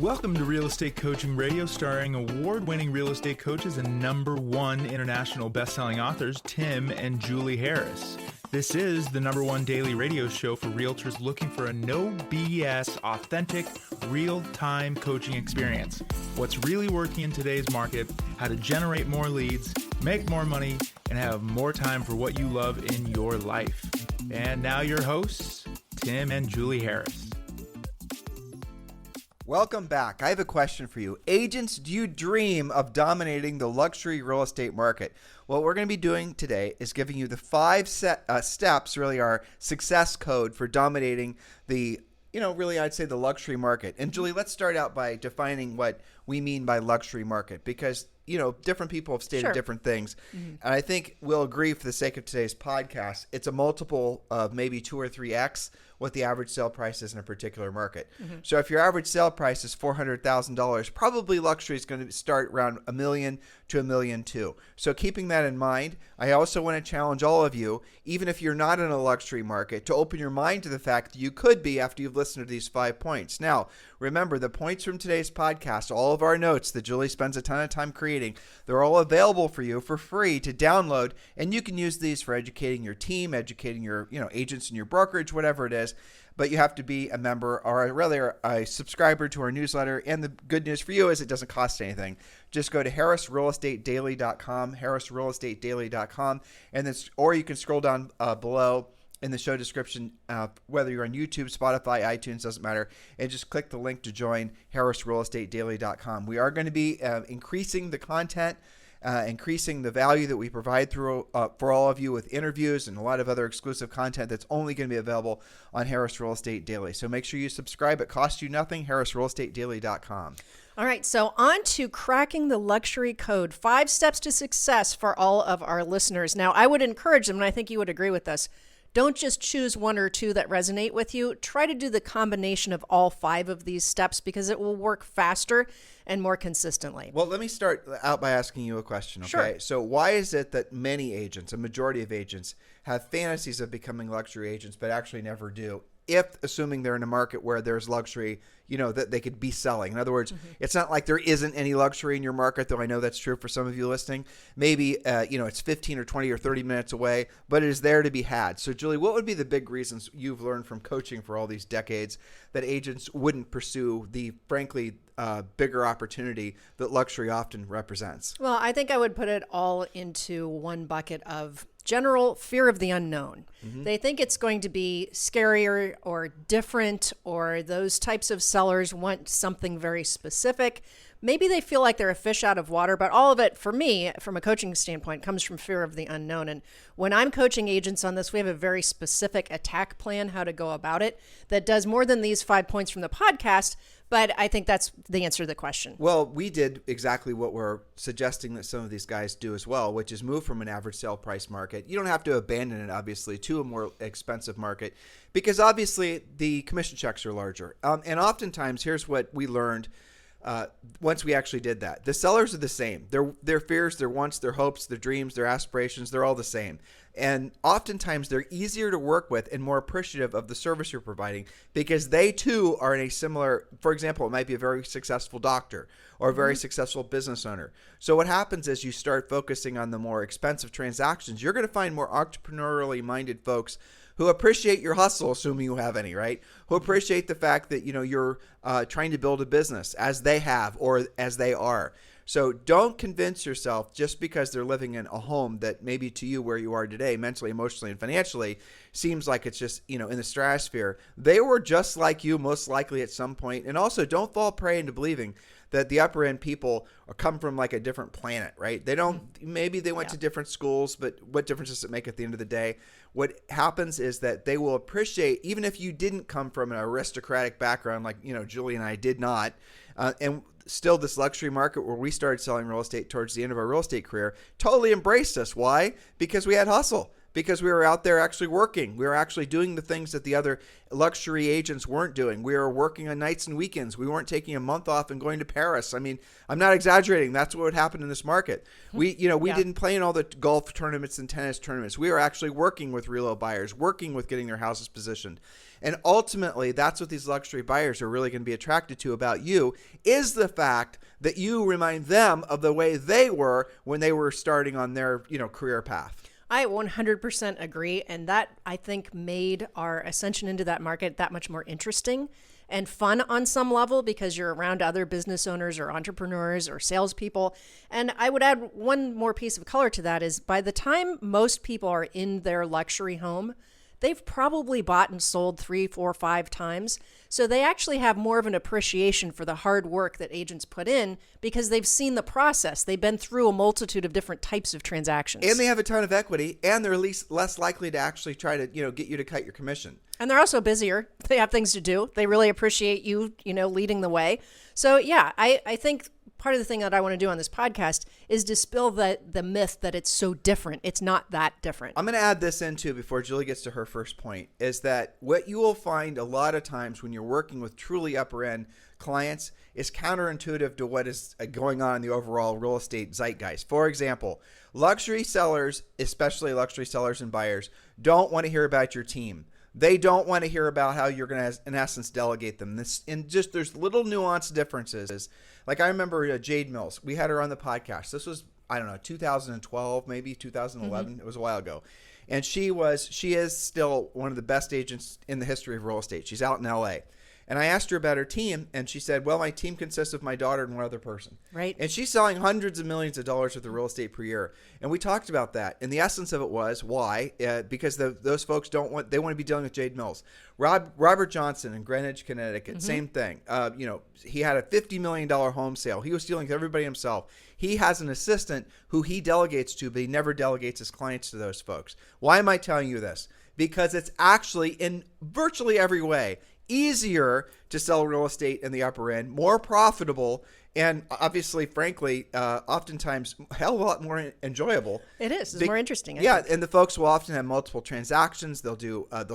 Welcome to Real Estate Coaching Radio, starring award-winning real estate coaches and #1 international best-selling authors, Tim and Julie Harris. This is the #1 daily radio show for realtors looking for a no BS, authentic, real-time coaching experience. What's really working in today's market, how to generate more leads, make more money, and have more time for what you love in your life. And now your hosts, Tim and Julie Harris. Welcome back. I have a question for you. Agents, do you dream of dominating the luxury real estate market? What we're going to be doing today is giving you the 5 steps, really our success code for dominating the, really I'd say the luxury market. And Julie, let's start out by defining what we mean by luxury market, because different people have stated different things. Mm-hmm. And I think we'll agree for the sake of today's podcast, it's a multiple of maybe 2 or 3x what the average sale price is in a particular market. Mm-hmm. So if your average sale price is $400,000, probably luxury is going to start around $1 million to $1.2 million. So keeping that in mind, I also want to challenge all of you, even if you're not in a luxury market, to open your mind to the fact that you could be after you've listened to these 5 points. Now, remember, the points from today's podcast, all of our notes that Julie spends a ton of time creating, they're all available for you for free to download, and you can use these for educating your team, educating your agents in your brokerage, whatever it is. But you have to be a member, or rather a subscriber to our newsletter. And the good news for you is it doesn't cost anything. Just go to harrisrealestatedaily.com, harrisrealestatedaily.com, and then, or you can scroll down below in the show description, whether you're on YouTube, Spotify, iTunes, doesn't matter, and just click the link to join harrisrealestatedaily.com. We are going to be increasing the content, increasing the value that we provide through for all of you with interviews and a lot of other exclusive content that's only going to be available on Harris Real Estate Daily. So make sure you subscribe. It costs you nothing, harrisrealestatedaily.com. All right, so on to cracking the luxury code, 5 steps to success for all of our listeners. Now, I would encourage them, and I think you would agree with us, don't just choose 1 or 2 that resonate with you. Try to do the combination of all 5 of these steps because it will work faster and more consistently. Well, let me start out by asking you a question, okay? Sure. So why is it that many agents, a majority of agents, have fantasies of becoming luxury agents but actually never do? If, assuming they're in a market where there's luxury, that they could be selling. In other words, It's not like there isn't any luxury in your market, though I know that's true for some of you listening. Maybe, it's 15 or 20 or 30 minutes away, but it is there to be had. So, Julie, what would be the big reasons you've learned from coaching for all these decades that agents wouldn't pursue the, frankly, bigger opportunity that luxury often represents? Well, I think I would put it all into one bucket of general fear of the unknown. Mm-hmm. They think it's going to be scarier or different, or those types of sellers want something very specific. Maybe they feel like they're a fish out of water, but all of it, for me, from a coaching standpoint, comes from fear of the unknown. And when I'm coaching agents on this, we have a very specific attack plan, how to go about it, that does more than these 5 points from the podcast. But I think that's the answer to the question. Well, we did exactly what we're suggesting that some of these guys do as well, which is move from an average sale price market. You don't have to abandon it, obviously, to a more expensive market, because obviously the commission checks are larger. And oftentimes, here's what we learned once we actually did that. The sellers are the same. Their fears, their wants, their hopes, their dreams, their aspirations, they're all the same. And oftentimes they're easier to work with and more appreciative of the service you're providing because they too are in a similar, for example, it might be a very successful doctor or a very successful business owner. So what happens is you start focusing on the more expensive transactions. You're going to find more entrepreneurially minded folks who appreciate your hustle, assuming you have any, right? Who appreciate the fact that, you're trying to build a business as they have or as they are. So don't convince yourself just because they're living in a home that maybe to you where you are today, mentally, emotionally, and financially, seems like it's just, in the stratosphere. They were just like you, most likely at some point. And also don't fall prey into believing that the upper end people come from like a different planet, right? They don't, maybe they went to different schools, but what difference does it make at the end of the day? What happens is that they will appreciate, even if you didn't come from an aristocratic background, like, Julie and I did not, and still this luxury market where we started selling real estate towards the end of our real estate career totally embraced us. Why? Because we had hustle. because we were out there actually working. We were actually doing the things that the other luxury agents weren't doing. We were working on nights and weekends. We weren't taking a month off and going to Paris. I mean, I'm not exaggerating. That's what would happen in this market. We didn't play in all the golf tournaments and tennis tournaments. We were actually working with real buyers, working with getting their houses positioned. And ultimately, that's what these luxury buyers are really going to be attracted to about you, is the fact that you remind them of the way they were when they were starting on their, career path. I 100% agree. And that, I think, made our ascension into that market that much more interesting and fun on some level, because you're around other business owners or entrepreneurs or salespeople. And I would add one more piece of color to that is, by the time most people are in their luxury home, they've probably bought and sold 3, 4, 5 times. So they actually have more of an appreciation for the hard work that agents put in, because they've seen the process. They've been through a multitude of different types of transactions. And they have a ton of equity, and they're less likely to actually try to, get you to cut your commission. And they're also busier. They have things to do. They really appreciate you, leading the way. So yeah, I think part of the thing that I want to do on this podcast is dispel the myth that it's so different. It's not that different. I'm going to add this in too before Julie gets to her first point, is that what you will find a lot of times when you're working with truly upper end clients is counterintuitive to what is going on in the overall real estate zeitgeist. For example, luxury sellers, especially luxury sellers and buyers, don't want to hear about your team. They don't want to hear about how you're going to, in essence, delegate them. There's little nuanced differences. Like I remember Jade Mills. We had her on the podcast. This was, 2012, maybe 2011. Mm-hmm. It was a while ago. And she is still one of the best agents in the history of real estate. She's out in LA. And I asked her about her team, and she said, well, my team consists of my daughter and one other person. Right. And she's selling hundreds of millions of dollars worth of real estate per year. And we talked about that. And the essence of it was, why? Because those folks want to be dealing with Jade Mills. Robert Johnson in Greenwich, Connecticut, same thing. He had a $50 million home sale. He was dealing with everybody himself. He has an assistant who he delegates to, but he never delegates his clients to those folks. Why am I telling you this? Because it's actually, in virtually every way, easier to sell real estate in the upper end, more profitable, and obviously, frankly, oftentimes a hell of a lot more enjoyable. It is. It's more interesting. Yeah, and the folks will often have multiple transactions. They'll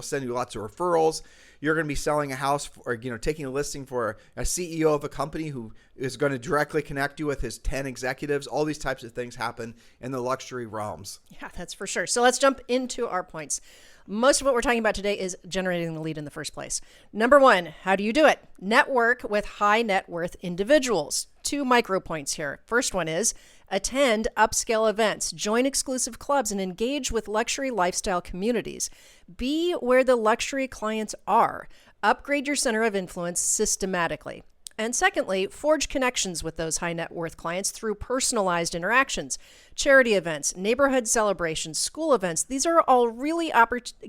send you lots of referrals. You're going to be selling a house or taking a listing for a CEO of a company who is going to directly connect you with his 10 executives. All these types of things happen in the luxury realms. Yeah, that's for sure. So let's jump into our points. Most of what we're talking about today is generating the lead in the first place. Number 1, how do you do it? Network with high net worth individuals. 2 micro points here. First one is attend upscale events, join exclusive clubs, and engage with luxury lifestyle communities. Be where the luxury clients are. Upgrade your center of influence systematically. And secondly, forge connections with those high net worth clients through personalized interactions, charity events, neighborhood celebrations, school events. These are all really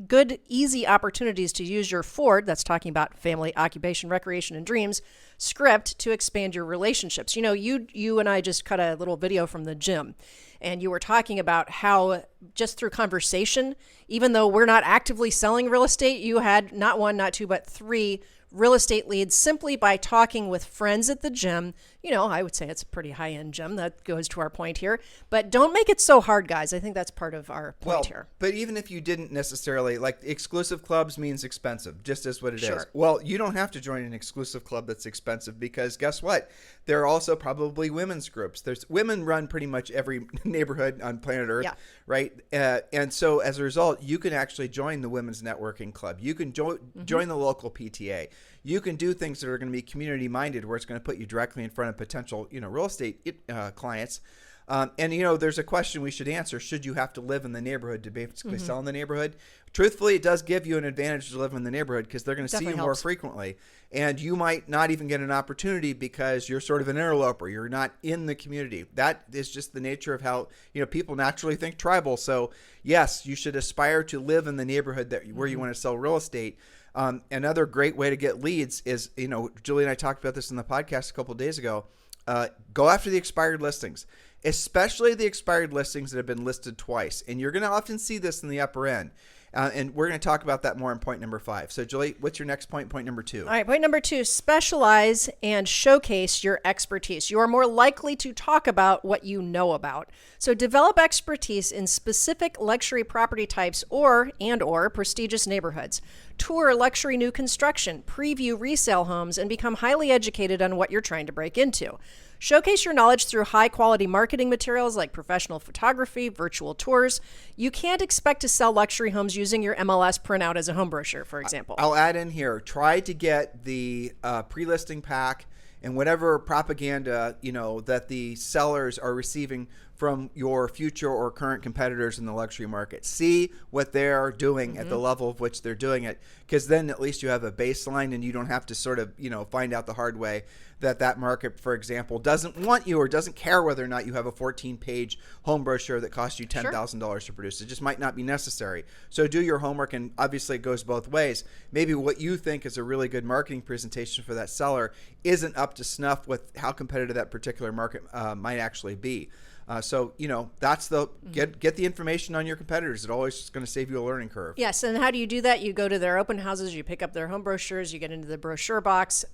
good, easy opportunities to use your FORD, that's talking about family, occupation, recreation, and dreams, script to expand your relationships. You and I just cut a little video from the gym, and you were talking about how just through conversation, even though we're not actively selling real estate, you had not 1, not 2, but 3 real estate leads simply by talking with friends at the gym. I would say it's a pretty high-end gym. That goes to our point here. But don't make it so hard, guys. I think that's part of our point here. But even if you didn't necessarily, like, exclusive clubs means expensive, just as what it Sure. is. Well, you don't have to join an exclusive club that's expensive, because guess what? There are also probably women's groups. Women run pretty much every neighborhood on planet Earth, right? And so as a result, you can actually join the women's networking club. You can join the local PTA. You can do things that are going to be community minded, where it's going to put you directly in front of potential, real estate clients. And there's a question we should answer: should you have to live in the neighborhood to basically sell in the neighborhood? Truthfully, it does give you an advantage to live in the neighborhood, because they're going to see you more frequently, and you might not even get an opportunity because you're sort of an interloper. You're not in the community. That is just the nature of how people naturally think tribal. So yes, you should aspire to live in the neighborhood where you want to sell real estate. Another great way to get leads is, Julie and I talked about this in the podcast a couple of days ago. Go after the expired listings, especially the expired listings that have been listed twice. And you're going to often see this in the upper end. And we're going to talk about that more in point number 5. So, Julie, what's your next point? Point number 2. All right, point number 2, specialize and showcase your expertise. You are more likely to talk about what you know about. So develop expertise in specific luxury property types or prestigious neighborhoods. Tour luxury new construction, preview resale homes, and become highly educated on what you're trying to break into. Showcase your knowledge through high-quality marketing materials like professional photography, virtual tours. You can't expect to sell luxury homes using your MLS printout as a home brochure, for example. I'll add in here, try to get the pre-listing pack and whatever propaganda, that the sellers are receiving from your future or current competitors in the luxury market. See what they're doing at the level of which they're doing it, because then at least you have a baseline and you don't have to sort of, find out the hard way that market, for example, doesn't want you or doesn't care whether or not you have a 14-page home brochure that costs you $10,000 to produce. It just might not be necessary. So do your homework, and obviously it goes both ways. Maybe what you think is a really good marketing presentation for that seller isn't up to snuff with how competitive that particular market might actually be. So, that's get the information on your competitors. It always is going to save you a learning curve. Yes. And how do you do that? You go to their open houses, you pick up their home brochures, you get into the brochure box.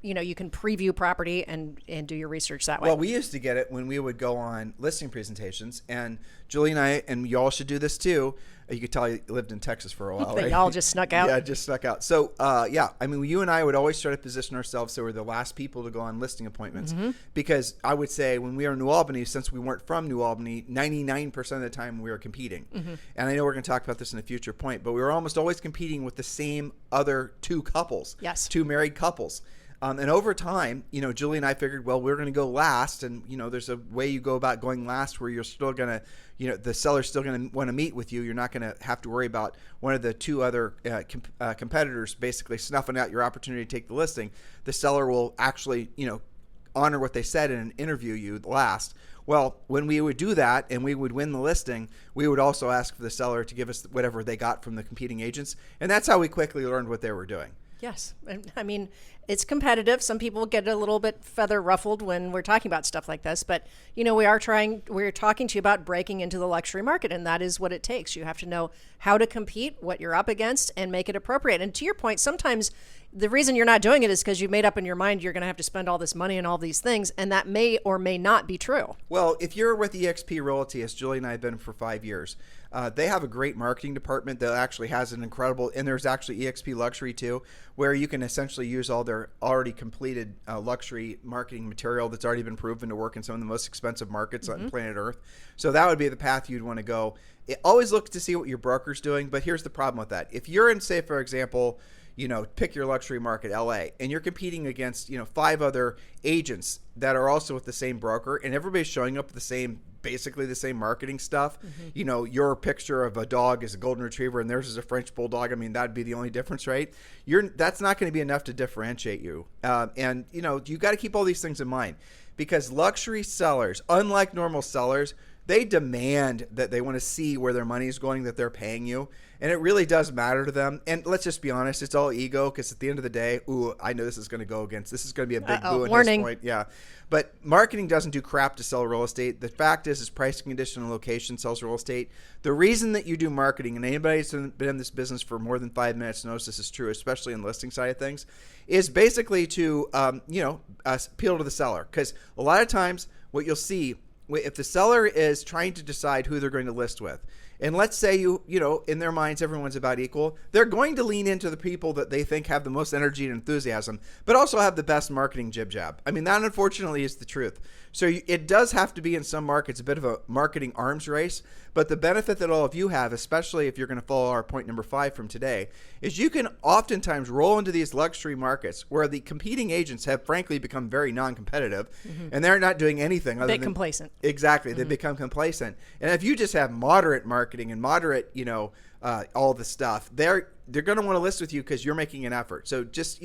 You can preview property and do your research that way. Well, we used to get it when we would go on listing presentations, and Julie and I, and y'all should do this too. You could tell you lived in Texas for a while, right? Y'all just snuck out. Yeah, just snuck out. So, you and I would always try to position ourselves so we're the last people to go on listing appointments, because I would say when we were in New Albany, since we weren't from New Albany, 99% of the time we were competing. And I know we're going to talk about this in a future point, but we were almost always competing with the same other two couples, two married couples. And over time, Julie and I figured, well, we're going to go last. And, there's a way you go about going last where you're still going to, the seller's still going to want to meet with you. You're not going to have to worry about one of the two other competitors basically snuffing out your opportunity to take the listing. The seller will actually, honor what they said and interview you last. Well, when we would do that and we would win the listing, we would also ask for the seller to give us whatever they got from the competing agents. And that's how we quickly learned what they were doing. Yes. I mean, it's competitive. Some people get a little bit feather ruffled when we're talking about stuff like this, but we're talking to you about breaking into the luxury market, and that is what it takes. You have to know how to compete, what you're up against, and make it appropriate. And to your point, sometimes the reason you're not doing it is because you've made up in your mind you're going to have to spend all this money on all these things, and that may or may not be true. Well, if you're with eXp Realty, as Julie and I have been for 5 years, they have a great marketing department that actually has an incredible, and there's actually eXp Luxury too, where you can essentially use all their already completed luxury marketing material that's already been proven to work in some of the most expensive markets on planet Earth. So that would be the path you'd want to go. Always look to see what your broker's doing, but here's the problem with that. If you're in, say, for example, pick your luxury market, LA, and you're competing against, 5 other agents that are also with the same broker, and everybody's showing up with basically the same marketing stuff. Your picture of a dog is a golden retriever and theirs is a French bulldog. I mean, that'd be the only difference, right? That's not going to be enough to differentiate you. And you got to keep all these things in mind, because luxury sellers, unlike normal sellers, they demand that they want to see where their money is going, that they're paying you. And it really does matter to them. And let's just be honest, it's all ego, because at the end of the day, I know this is going to be a big boo at this point. Yeah. But marketing doesn't do crap to sell real estate. The fact is price, condition, and location sells real estate. The reason that you do marketing, and anybody who's been in this business for more than 5 minutes knows this is true, especially in the listing side of things, is basically to, appeal to the seller. Because a lot of times what you'll see, if the seller is trying to decide who they're going to list with, and let's say in their minds, everyone's about equal, they're going to lean into the people that they think have the most energy and enthusiasm, but also have the best marketing jib-jab. I mean, that unfortunately is the truth. So it does have to be, in some markets, a bit of a marketing arms race. But the benefit that all of you have, especially if you're going to follow our point number 5 from today, is you can oftentimes roll into these luxury markets where the competing agents have frankly become very non-competitive, and they're not doing anything other than complacent. Exactly. They become complacent. And if you just have moderate marketing and moderate, all the stuff, they're going to want to list with you because you're making an effort. So just,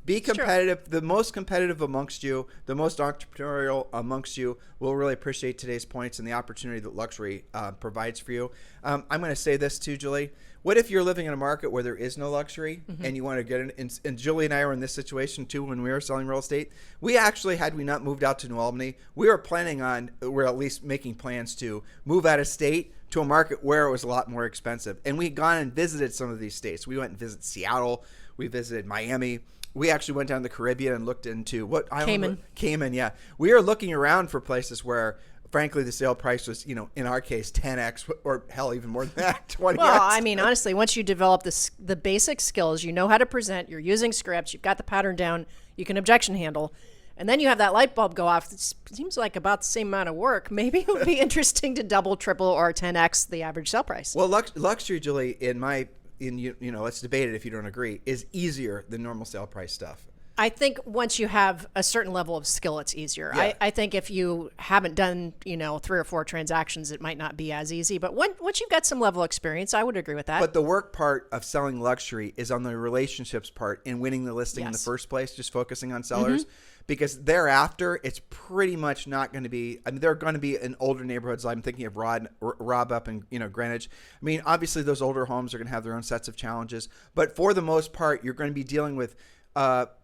be competitive. The most competitive amongst you, the most entrepreneurial amongst you will really appreciate today's points and the opportunity that luxury provides for you. I'm going to say this too, Julie. What if you're living in a market where there is no luxury and you want to get in? And Julie and I were in this situation too when we were selling real estate. We actually, had we not moved out to New Albany, we were planning on, we're at least making plans to move out of state, to a market where it was a lot more expensive. And we had gone and visited some of these states. We went and visited Seattle. We visited Miami. We actually went down to the Caribbean and looked into what island? Cayman, yeah. We are looking around for places where, frankly, the sale price was, in our case, 10x or hell, even more than that, 20x. Well, I mean, honestly, once you develop the basic skills, you know how to present, you're using scripts, you've got the pattern down, you can objection handle, and then you have that light bulb go off. It seems like about the same amount of work. Maybe it would be interesting to double, triple, or 10x the average sale price. Well, luxury, Julie, let's debate it if you don't agree, is easier than normal sale price stuff. I think once you have a certain level of skill, it's easier. Yeah. I think if you haven't done, 3 or 4 transactions, it might not be as easy. But once you've got some level of experience, I would agree with that. But the work part of selling luxury is on the relationships part in winning the listing in the first place, just focusing on sellers. Because thereafter, it's pretty much not going to be. I mean, they're going to be in older neighborhoods. I'm thinking of Rob up in Greenwich. I mean, obviously, those older homes are going to have their own sets of challenges. But for the most part, you're going to be dealing with,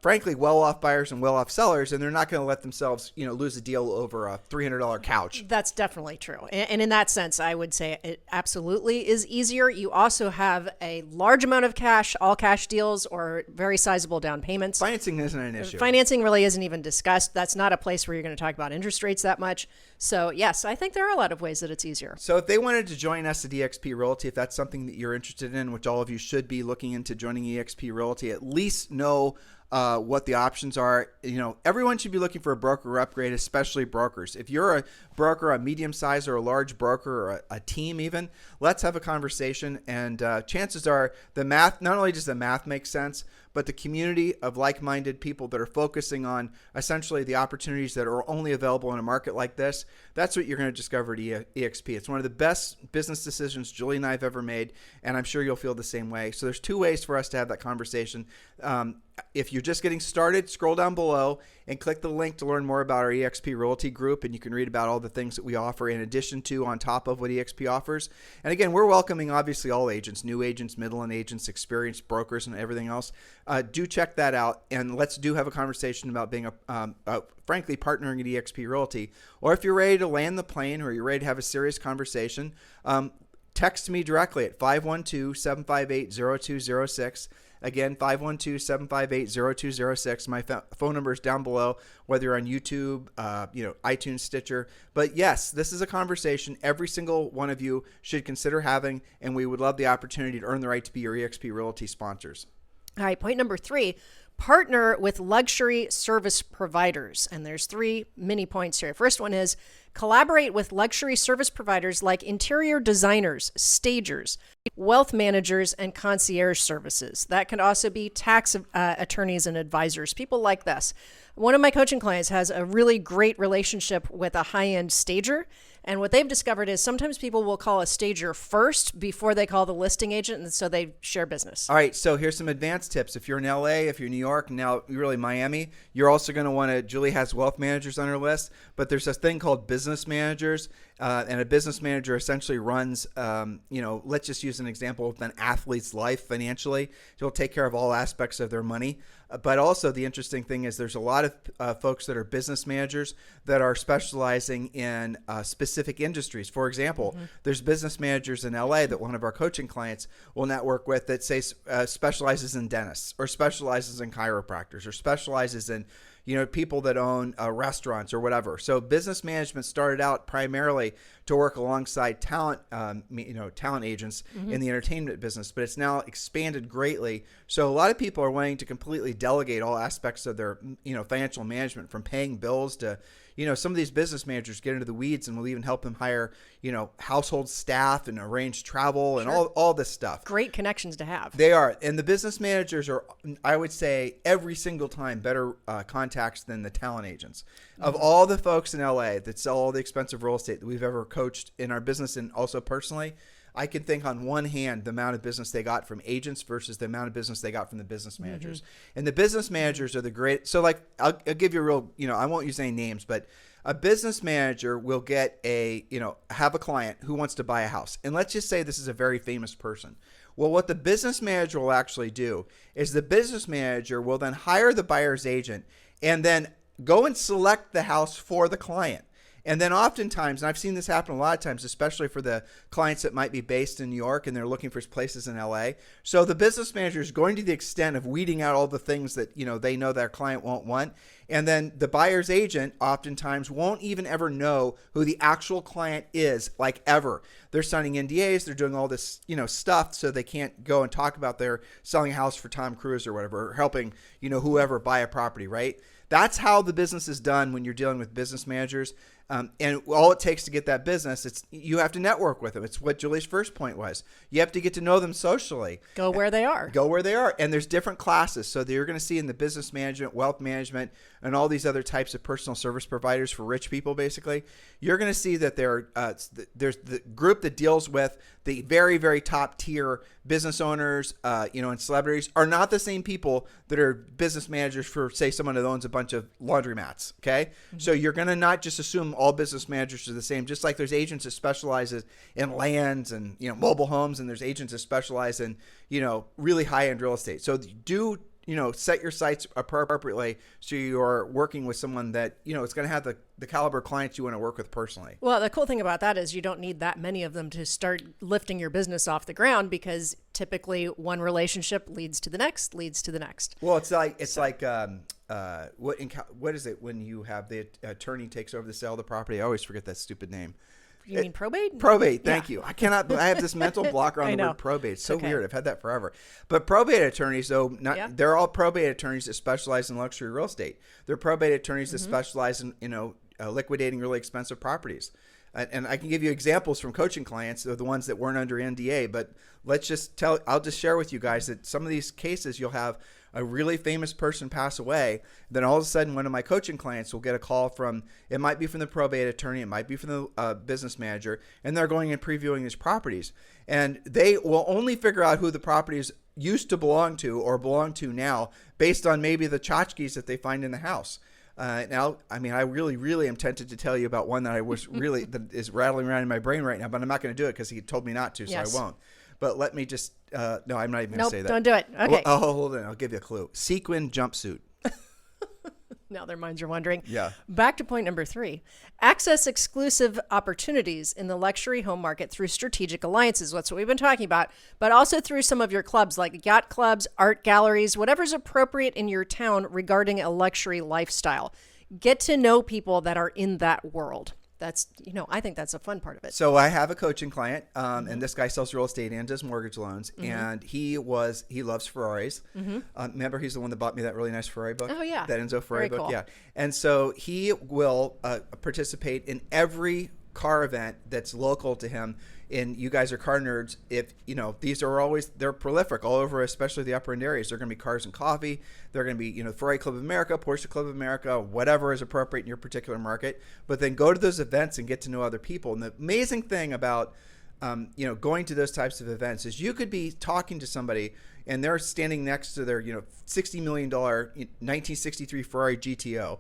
frankly, well-off buyers and well-off sellers, and they're not going to let themselves, lose a deal over a $300 couch. That's definitely true. And in that sense, I would say it absolutely is easier. You also have a large amount of cash, all cash deals, or very sizable down payments. Financing isn't an issue. Financing really isn't even discussed. That's not a place where you're going to talk about interest rates that much. So yes, I think there are a lot of ways that it's easier. So if they wanted to join us at eXp Realty, if that's something that you're interested in, which all of you should be looking into joining eXp Realty, at least know what the options are. Everyone should be looking for a broker upgrade, especially brokers. If you're a broker, a medium size or a large broker, or a team even, let's have a conversation. And chances are the math, not only does the math make sense, but the community of like-minded people that are focusing on essentially the opportunities that are only available in a market like this, that's what you're going to discover at eXp. It's one of the best business decisions Julie and I have ever made, and I'm sure you'll feel the same way. So there's 2 ways for us to have that conversation. If you're just getting started, scroll down below and click the link to learn more about our eXp Realty group, and you can read about all the things that we offer in addition to, on top of what eXp offers. And again, we're welcoming obviously all agents, new agents, middle-end agents, experienced brokers, and everything else. Do check that out, and let's have a conversation about being frankly, partnering at eXp Realty. Or if you're ready to land the plane, or you're ready to have a serious conversation, text me directly at 512-758-0206. Again, 512-758-0206. My phone number is down below, whether you're on YouTube, iTunes, Stitcher. But yes, this is a conversation every single one of you should consider having, and we would love the opportunity to earn the right to be your eXp Realty sponsors. All right, point number 3, partner with luxury service providers. And there's 3 mini points here. First one is collaborate with luxury service providers like interior designers, stagers, wealth managers, and concierge services. That can also be tax attorneys and advisors, people like this. One of my coaching clients has a really great relationship with a high-end stager. And what they've discovered is sometimes people will call a stager first before they call the listing agent, and so they share business. All right, so here's some advanced tips. If you're in LA, if you're in New York, now really Miami, you're also going to want to, Julie has wealth managers on her list, but there's this thing called business managers, and a business manager essentially runs, let's just use an example of an athlete's life financially. He'll take care of all aspects of their money. But also the interesting thing is there's a lot of folks that are business managers that are specializing in specific industries. For example, there's business managers in LA that one of our coaching clients will network with that say specializes in dentists, or specializes in chiropractors, or specializes in people that own restaurants or whatever. So business management started out primarily to work alongside talent agents in the entertainment business, but it's now expanded greatly. So a lot of people are wanting to completely delegate all aspects of their, financial management, from paying bills to, some of these business managers get into the weeds and will even help them hire, household staff and arrange travel and all this stuff. Great connections to have. They are. And the business managers are, I would say, every single time better contacts than the talent agents. Of all the folks in LA that sell all the expensive real estate that we've ever coached in our business, and also personally, I can think on one hand the amount of business they got from agents versus the amount of business they got from the business managers. And the business managers are the great. So like, I'll give you a real, I won't use any names, but a business manager will get have a client who wants to buy a house. And let's just say this is a very famous person. Well, what the business manager will actually do is the business manager will then hire the buyer's agent and then go and select the house for the client. And then oftentimes, and I've seen this happen a lot of times, especially for the clients that might be based in New York and they're looking for places in LA. So the business manager is going to the extent of weeding out all the things that, they know their client won't want. And then the buyer's agent oftentimes won't even ever know who the actual client is, like ever. They're signing NDAs, they're doing all this, stuff, so they can't go and talk about their selling a house for Tom Cruise or whatever, or helping, whoever buy a property, right? That's how the business is done when you're dealing with business managers. And all it takes to get that business, you have to network with them. It's what Julie's first point was. You have to get to know them socially. Go where they are. Go where they are. And there's different classes. So that you're going to see in the business management, wealth management, and all these other types of personal service providers for rich people, basically. You're going to see that there's the group that deals with the very, very top tier business owners, and celebrities are not the same people that are business managers for, say, someone that owns a bunch of laundromats. Okay. Mm-hmm. So you're going to not just assume all business managers are the same, just like there's agents that specialize in lands and, mobile homes, and there's agents that specialize in, really high-end real estate. So do, set your sights appropriately so you're working with someone that, is going to have the caliber of clients you want to work with personally. Well, the cool thing about that is you don't need that many of them to start lifting your business off the ground, because typically one relationship leads to the next. Well, it's like what is it when you have the attorney takes over the sale of the property? I always forget that stupid name. You mean probate? Probate. Thank you. I have this mental block around the word probate. It's so weird. I've had that forever. But probate attorneys, though, they're all probate attorneys that specialize in luxury real estate. They're probate attorneys that specialize in, liquidating really expensive properties. And I can give you examples from coaching clients of the ones that weren't under NDA, but I'll just share with you guys that some of these cases you'll have a really famous person pass away. Then all of a sudden, one of my coaching clients will get a call it might be from the probate attorney, it might be from the business manager, and they're going and previewing these properties. And they will only figure out who the properties used to belong to or belong to now based on maybe the tchotchkes that they find in the house. Now, I really, really am tempted to tell you about one that I was really that is rattling around in my brain right now, but I'm not going to do it because he told me not to, so I won't. But let me just, no, I'm not even going to say that. Don't do it. Okay. Well, hold on. I'll give you a clue. Sequin jumpsuit. Now their minds are wondering. Yeah. Back to point number 3. Access exclusive opportunities in the luxury home market through strategic alliances. That's what we've been talking about. But also through some of your clubs like yacht clubs, art galleries, whatever's appropriate in your town regarding a luxury lifestyle. Get to know people that are in that world. That's, I think that's a fun part of it. So I have a coaching client, and this guy sells real estate and does mortgage loans, and he loves Ferraris. Remember, he's the one that bought me that really nice Ferrari book? Oh, yeah. That Enzo Ferrari Very book, cool. yeah. And so he will participate in every car event that's local to him. And you guys are car nerds. If these are they're prolific all over, especially the upper end areas. They're going to be Cars and Coffee. They're going to be Ferrari Club of America, Porsche Club of America, whatever is appropriate in your particular market. But then go to those events and get to know other people. And the amazing thing about going to those types of events is you could be talking to somebody and they're standing next to their $60 million 1963 Ferrari GTO.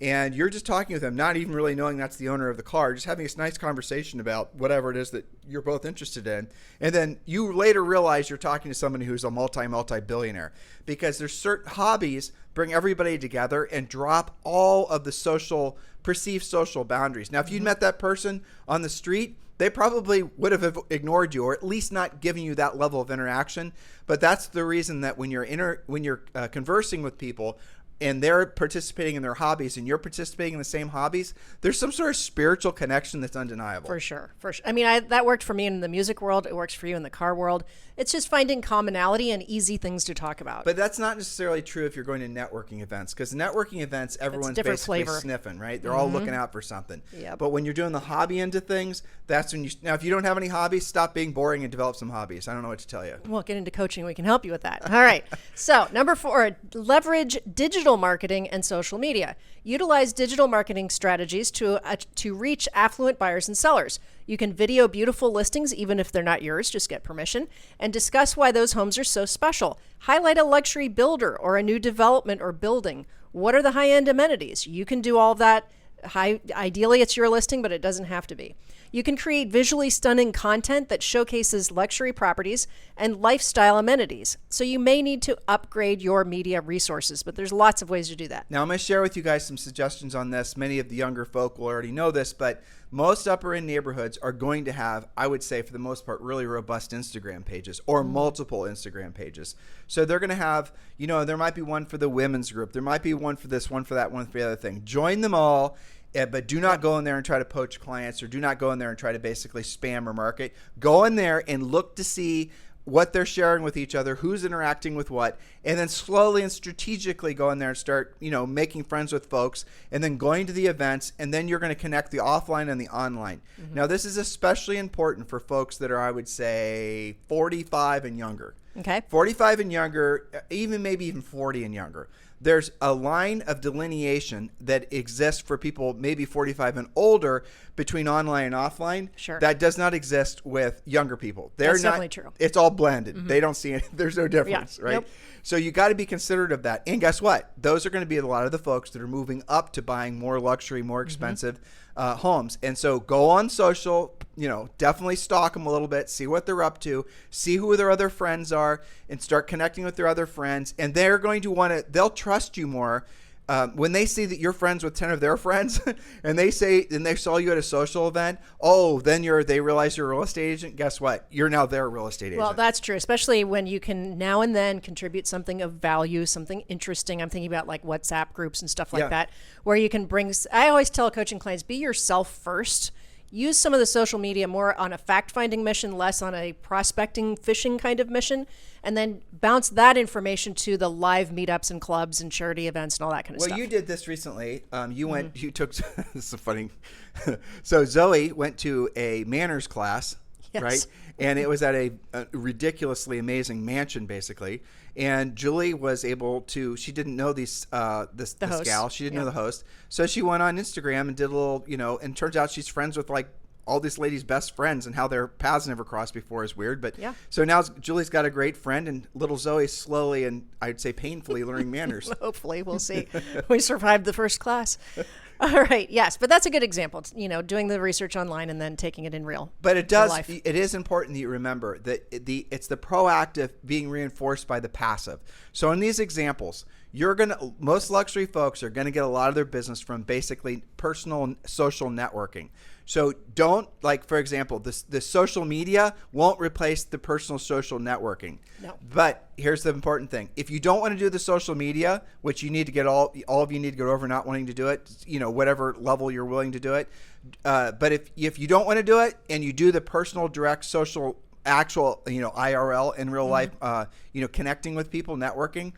And you're just talking with them, not even really knowing that's the owner of the car, just having this nice conversation about whatever it is that you're both interested in. And then you later realize you're talking to somebody who's a multi-billionaire, because there's certain hobbies bring everybody together and drop all of the perceived social boundaries. Now, if you'd met that person on the street, they probably would have ignored you, or at least not giving you that level of interaction. But that's the reason that when you're conversing with people, and they're participating in their hobbies and you're participating in the same hobbies, there's some sort of spiritual connection that's undeniable. For sure. That worked for me in the music world. It works for you in the car world. It's just finding commonality and easy things to talk about. But that's not necessarily true if you're going to networking events, because networking events, everyone's basically sniffing, right? They're all looking out for something. Yep. But when you're doing the hobby end of things, that's when now if you don't have any hobbies, stop being boring and develop some hobbies. I don't know what to tell you. Well, get into coaching. We can help you with that. All right. So number 4, leverage digital marketing and social media. Utilize digital marketing strategies to reach affluent buyers and sellers. You can video beautiful listings, even if they're not yours, just get permission, and discuss why those homes are so special. Highlight a luxury builder or a new development or building. What are the high-end amenities? You can do all that Ideally, it's your listing, but it doesn't have to be. You can create visually stunning content that showcases luxury properties and lifestyle amenities. So you may need to upgrade your media resources, but there's lots of ways to do that. Now, I'm going to share with you guys some suggestions on this. Many of the younger folk will already know this, but most upper end neighborhoods are going to have, I would say for the most part, really robust Instagram pages or multiple Instagram pages. So they're going to have, there might be one for the women's group. There might be one for this, one for that, one for the other thing. Join them all. But do not go in there and try to poach clients, or do not go in there and try to basically spam or market. Go in there and look to see what they're sharing with each other, who's interacting with what, and then slowly and strategically go in there and start, making friends with folks, and then going to the events, and then you're going to connect the offline and the online. Now, this is especially important for folks that are, I would say, 45 and younger. Okay. 45 and younger, maybe even 40 and younger. There's a line of delineation that exists for people maybe 45 and older between online and offline. Sure. That does not exist with younger people. That's definitely true. It's all blended. They don't see it. There's no difference, right? Nope. So you got to be considerate of that. And guess what? Those are going to be a lot of the folks that are moving up to buying more luxury, more expensive homes. And so go on social, definitely stalk them a little bit, see what they're up to, see who their other friends are, and start connecting with their other friends. And they're going to they'll trust you more. When they see that you're friends with 10 of their friends and they saw you at a social event, then they realize you're a real estate agent. Guess what? You're now their real estate agent. Well, that's true, especially when you can now and then contribute something of value, something interesting. I'm thinking about like WhatsApp groups and stuff like that, where you can I always tell coaching clients, be yourself first. Use some of the social media more on a fact-finding mission, less on a prospecting, fishing kind of mission, and then bounce that information to the live meetups and clubs and charity events and all that kind of stuff. Well, you did this recently. You took, this is funny. So Zoe went to a manners class, right? And it was at a ridiculously amazing mansion, basically. And Julie was able to, she didn't know this gal. She didn't know the host. So she went on Instagram and did a little, and turns out she's friends with like all these ladies' best friends, and how their paths never crossed before is weird. But so now Julie's got a great friend, and little Zoe slowly and I'd say painfully learning manners. Hopefully, we'll see. We survived the first class. All right. Yes, but that's a good example. Doing the research online and then taking it in real. But it is important that you remember that it's the proactive being reinforced by the passive. So in these examples, most luxury folks are gonna get a lot of their business from basically personal and social networking. So don't, like, for example, the social media won't replace the personal social networking. No. But here's the important thing. If you don't want to do the social media, which you need to get all of you need to get over not wanting to do it, whatever level you're willing to do it. But if you don't want to do it and you do the personal, direct, social, actual, IRL in real life, connecting with people, networking,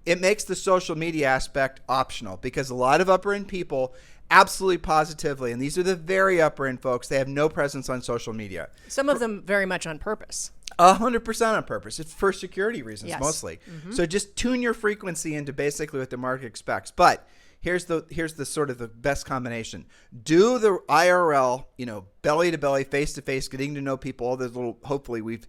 it makes the social media aspect optional, because a lot of upper end people absolutely positively, and these are the very upper end folks, they have no presence on social media. Some of them very much on purpose. 100% on purpose. It's for security reasons mostly. So just tune your frequency into basically what the market expects. But here's the sort of the best combination. Do the IRL, belly to belly, face to face, getting to know people. All those little. Hopefully, we've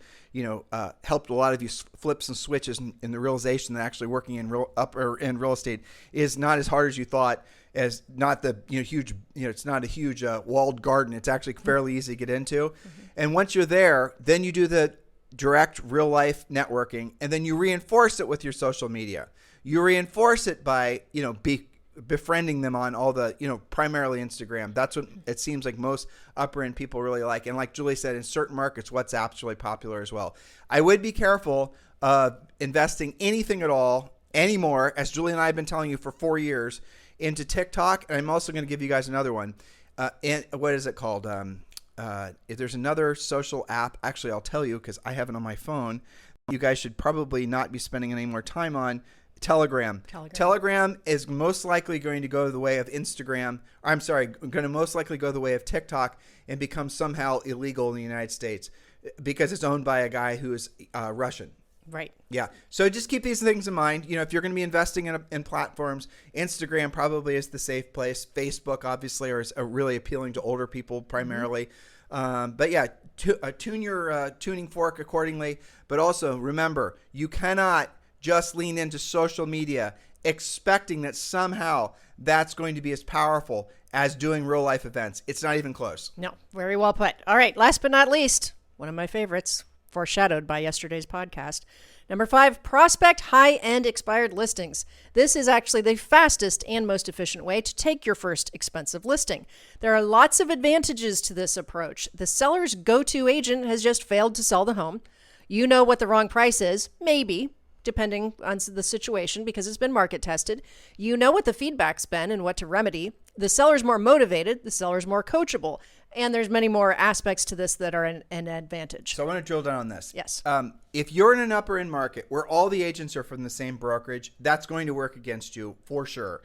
helped a lot of you flip some switches in the realization that actually working in upper end real estate is not as hard as you thought. As not the huge, it's not a huge walled garden. It's actually fairly easy to get into. And once you're there, then you do the direct real life networking, and then you reinforce it with your social media. You reinforce it by befriending them on all the primarily Instagram. That's what it seems like most upper end people really like. And like Julie said, in certain markets, WhatsApp's really popular as well. I would be careful of investing anything at all anymore, as Julie and I have been telling you for 4 years, into TikTok. And I'm also going to give you guys another one. And what is it called? If there's another social app, actually, I'll tell you because I have it on my phone. You guys should probably not be spending any more time on Telegram. Telegram is most likely going to go the way of Instagram. Going to most likely go the way of TikTok and become somehow illegal in the United States because it's owned by a guy who is Russian. Right. Yeah. So just keep these things in mind. If you're going to be investing in platforms, Instagram probably is the safe place. Facebook, obviously, is really appealing to older people primarily. But yeah, tune your tuning fork accordingly. But also remember, you cannot just lean into social media expecting that somehow that's going to be as powerful as doing real life events. It's not even close. No, very well put. All right, last but not least, one of my favorites, foreshadowed by yesterday's podcast. Number 5, prospect high-end expired listings. This is actually the fastest and most efficient way to take your first expensive listing. There are lots of advantages to this approach. The seller's go-to agent has just failed to sell the home. You know what the wrong price is, maybe, depending on the situation because it's been market tested. You know what the feedback's been and what to remedy. The seller's more motivated, the seller's more coachable, and there's many more aspects to this that are an advantage. So I want to drill down on this. Yes. If you're in an upper end market where all the agents are from the same brokerage, that's going to work against you for sure.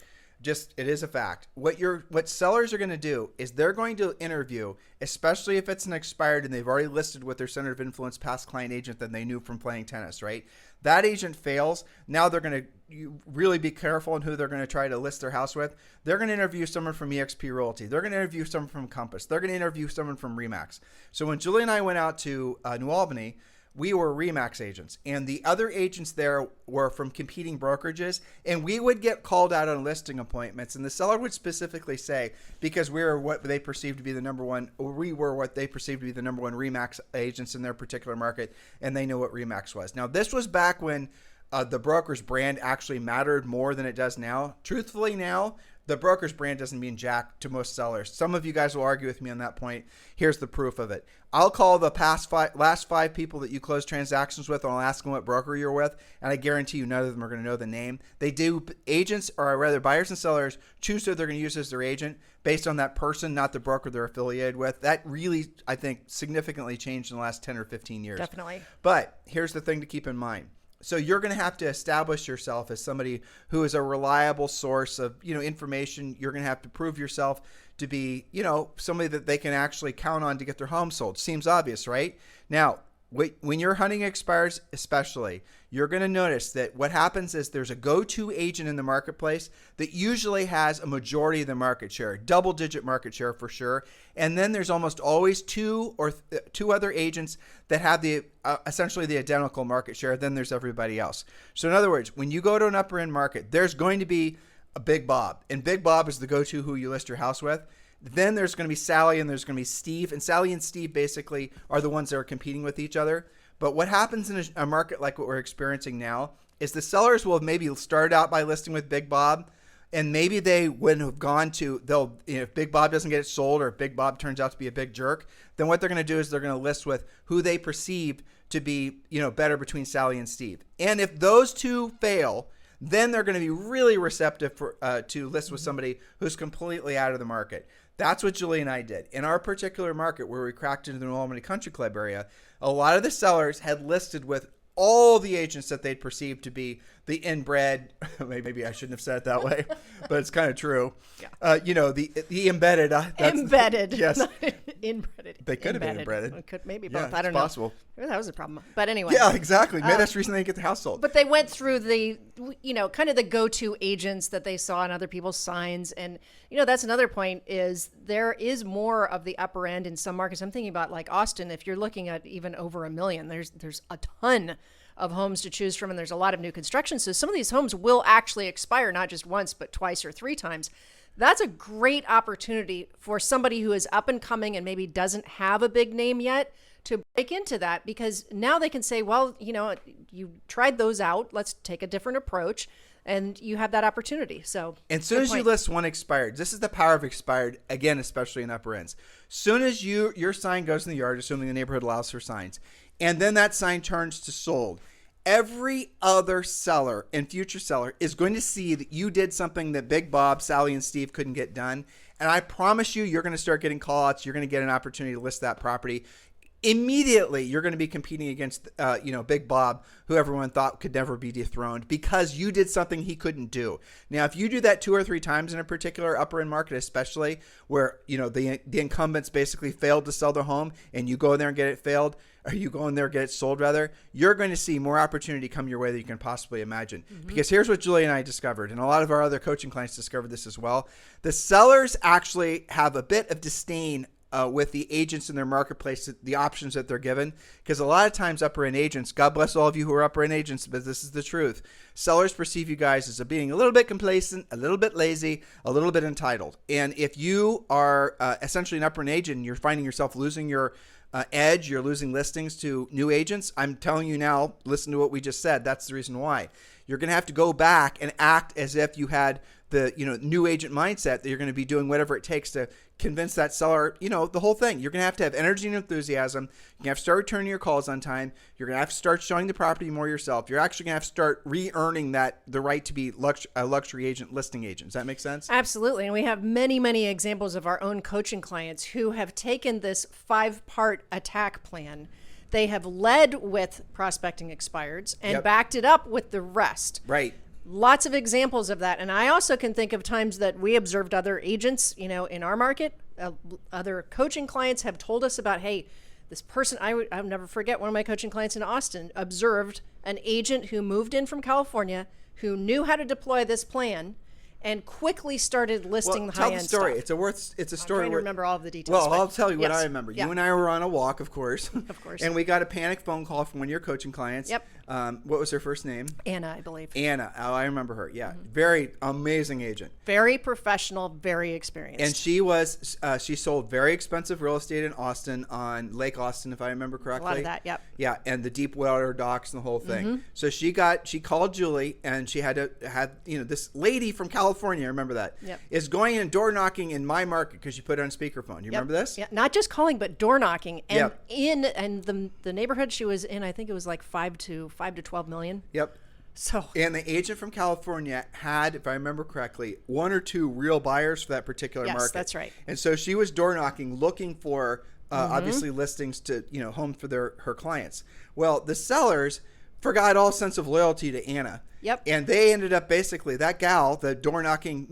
It is a fact. What sellers are going to do is they're going to interview, especially if it's an expired and they've already listed with their center of influence past client agent that they knew from playing tennis, right? That agent fails. Now they're going to really be careful on who they're going to try to list their house with. They're going to interview someone from eXp Realty. They're going to interview someone from Compass. They're going to interview someone from Remax. So when Julie and I went out to New Albany, we were Remax agents, and the other agents there were from competing brokerages, and we would get called out on listing appointments, and the seller would specifically say, because we were what they perceived to be the number one, or we were what they perceived to be the number one Remax agents in their particular market, and they knew what Remax was. Now, this was back when the broker's brand actually mattered more than it does now. Truthfully now, the broker's brand doesn't mean jack to most sellers. Some of you guys will argue with me on that point. Here's the proof of it. I'll call the last five people that you close transactions with, and I'll ask them what broker you're with, and I guarantee you none of them are going to know the name. They do. Agents, or rather buyers and sellers, choose who they're going to use as their agent based on that person, not the broker they're affiliated with. That really, I think, significantly changed in the last 10 or 15 years. Definitely. But here's the thing to keep in mind. So you're going to have to establish yourself as somebody who is a reliable source of, information. You're going to have to prove yourself to be, somebody that they can actually count on to get their home sold. Seems obvious, right? Now, when you're hunting expires, especially, you're going to notice that what happens is there's a go-to agent in the marketplace that usually has a majority of the market share, double-digit market share for sure. And then there's almost always two other agents that have the essentially the identical market share. Then there's everybody else. So in other words, when you go to an upper end market, there's going to be a Big Bob, and Big Bob is the go-to who you list your house with. Then there's going to be Sally and there's going to be Steve, and Sally and Steve basically are the ones that are competing with each other. But what happens in a market like what we're experiencing now is the sellers will have maybe started out by listing with Big Bob, and maybe they wouldn't have gone to, if Big Bob doesn't get it sold, or if Big Bob turns out to be a big jerk, then what they're going to do is they're going to list with who they perceive to be, better between Sally and Steve. And if those two fail, then they're going to be really receptive to list with somebody who's completely out of the market. That's what Julie and I did. In our particular market where we cracked into the New Albany Country Club area, a lot of the sellers had listed with all the agents that they'd perceived to be the inbred. Maybe I shouldn't have said it that way, but it's kind of true. Yeah. The embedded. Embedded. Yes. Inbred. They could have been embedded. Maybe both. Yeah, I don't know. Possible. Maybe that was a problem. But anyway. Yeah, exactly. Maybe that's the reason they didn't get the house sold. But they went through the, kind of the go-to agents that they saw on other people's signs. And, that's another point is there is more of the upper end in some markets. I'm thinking about like Austin. If you're looking at even over 1 million, there's a ton of homes to choose from, and there's a lot of new construction. So some of these homes will actually expire not just once, but twice or 3 times. That's a great opportunity for somebody who is up and coming and maybe doesn't have a big name yet to break into that, because now they can say, well, you tried those out. Let's take a different approach. And you have that opportunity. So, and as soon as you list one expired, this is the power of expired, again, especially in upper ends. Soon as your sign goes in the yard, assuming the neighborhood allows for signs, and then that sign turns to sold, every other seller and future seller is going to see that you did something that Big Bob, Sally, and Steve couldn't get done. And I promise you're going to start getting call-outs. You're going to get an opportunity to list that property. Immediately, you're going to be competing against, Big Bob, who everyone thought could never be dethroned, because you did something he couldn't do. Now, if you do that 2 or 3 times in a particular upper end market, especially where, the incumbents basically failed to sell their home, and you go in there and get it failed, or you go in there and get it sold rather, you're going to see more opportunity come your way than you can possibly imagine. Mm-hmm. Because here's what Julie and I discovered, and a lot of our other coaching clients discovered this as well. The sellers actually have a bit of disdain with the agents in their marketplace, the options that they're given. Because a lot of times upper end agents, God bless all of you who are upper end agents, but this is the truth. Sellers perceive you guys as being a little bit complacent, a little bit lazy, a little bit entitled. And if you are essentially an upper end agent and you're finding yourself losing your edge, you're losing listings to new agents, I'm telling you now, listen to what we just said. That's the reason why. You're going to have to go back and act as if you had the new agent mindset that you're going to be doing whatever it takes to convince that seller, the whole thing. You're going to have energy and enthusiasm. You're going to have to start returning your calls on time. You're going to have to start showing the property more yourself. You're actually going to have to start re-earning the right to be a luxury agent, listing agent. Does that make sense? Absolutely. And we have many, many examples of our own coaching clients who have taken this 5-part attack plan. They have led with prospecting expireds and backed it up with the rest. Right. Lots of examples of that. And I also can think of times that we observed other agents, in our market, other coaching clients have told us about, hey, this person, I'll never forget, one of my coaching clients in Austin observed an agent who moved in from California who knew how to deploy this plan and quickly started listing the high-end stuff. Tell the story. It's a story. I'm trying to remember all of the details. Well, I'll tell you what I remember. You and I were on a walk, of course. Of course. And we got a panic phone call from one of your coaching clients. Yep. What was her first name? Anna, I believe. Anna. Oh, I remember her. Yeah. Very amazing agent. Very professional, very experienced. And she sold very expensive real estate in Austin, on Lake Austin, if I remember correctly. A lot of that, yep. Yeah, and the deep water docks and the whole thing. So she called Julie, and she had this lady from California, I remember that, is going and door knocking in my market because she put it on speakerphone. You remember this? Yeah, not just calling, but door knocking. And the neighborhood she was in, I think it was like 5 to 12 million. Yep. So, and the agent from California had, if I remember correctly, 1 or 2 real buyers for that particular market. Yes, that's right. And so she was door knocking, looking for obviously listings to homes for her clients. Well, the sellers forgot all sense of loyalty to Anna. Yep. And they ended up basically, that gal, the door knocking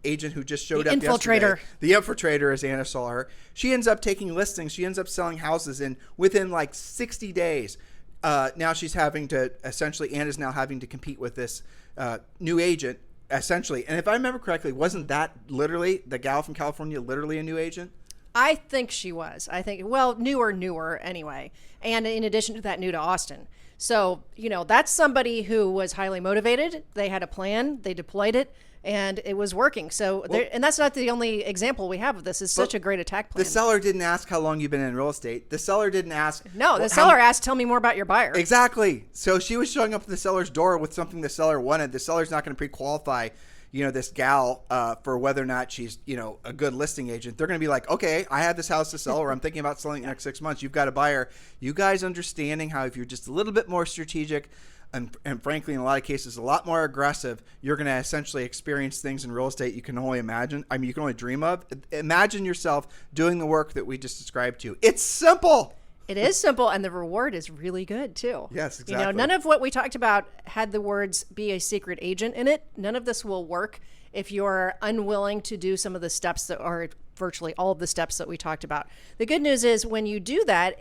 agent who just showed up infiltrator. yesterday, the infiltrator as Anna saw her, she ends up taking listings. She ends up selling houses within like 60 days. Now she's having to Anna's now having to compete with this new agent, essentially. And if I remember correctly, wasn't that literally the gal from California literally a new agent? I think she was. Newer anyway. And in addition to that, new to Austin. So, that's somebody who was highly motivated. They had a plan. They deployed it. And it was working. So, and that's not the only example we have of this. It's such a great attack plan. The seller didn't ask how long you've been in real estate. The seller didn't ask. No, the seller asked, tell me more about your buyer. Exactly. So she was showing up at the seller's door with something the seller wanted. The seller's not going to pre-qualify, this gal for whether or not she's, a good listing agent. They're going to be like, okay, I have this house to sell, or I'm thinking about selling it in the next 6 months. You've got a buyer. You guys understanding how if you're just a little bit more strategic, and frankly, in a lot of cases, a lot more aggressive, you're going to essentially experience things in real estate you can only imagine. I mean, you can only dream of. Imagine yourself doing the work that we just described to you. It's simple. It is simple, and the reward is really good, too. Yes, exactly. None of what we talked about had the words be a secret agent in it. None of this will work if you're unwilling to do some of the steps that are virtually all of the steps that we talked about. The good news is when you do that,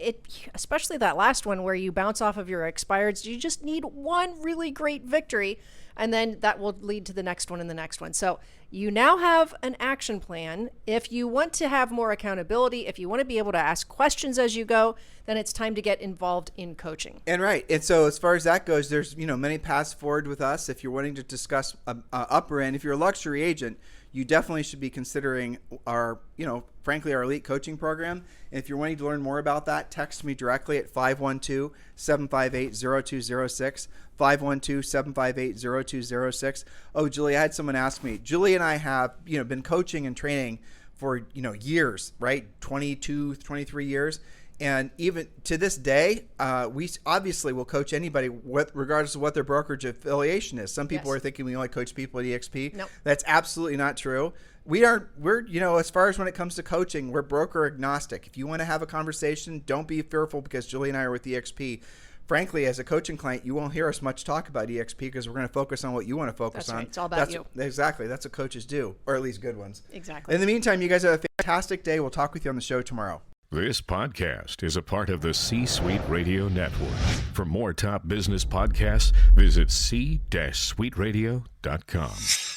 especially that last one where you bounce off of your expireds, you just need one really great victory, and then that will lead to the next one and the next one. So you now have an action plan. If you want to have more accountability, if you want to be able to ask questions as you go, then it's time to get involved in coaching. And so as far as that goes, there's many paths forward with us. If you're wanting to discuss upper end, if you're a luxury agent, you definitely should be considering our, frankly, our elite coaching program. And if you're wanting to learn more about that, text me directly at 512-758-0206, 512-758-0206. Oh, Julie, I had someone ask me. Julie and I have, been coaching and training for, years, right? 22, 23 years. And even to this day, we obviously will coach anybody regardless of what their brokerage affiliation is. Some people are thinking we only coach people at EXP. Nope. That's absolutely not true. We're as far as when it comes to coaching, we're broker agnostic. If you want to have a conversation, don't be fearful because Julie and I are with EXP. Frankly, as a coaching client, you won't hear us much talk about EXP because we're going to focus on what you want to focus on. Right. It's all about you. Exactly. That's what coaches do, or at least good ones. Exactly. In the meantime, you guys have a fantastic day. We'll talk with you on the show tomorrow. This podcast is a part of the C-Suite Radio Network. For more top business podcasts, visit c-suiteradio.com.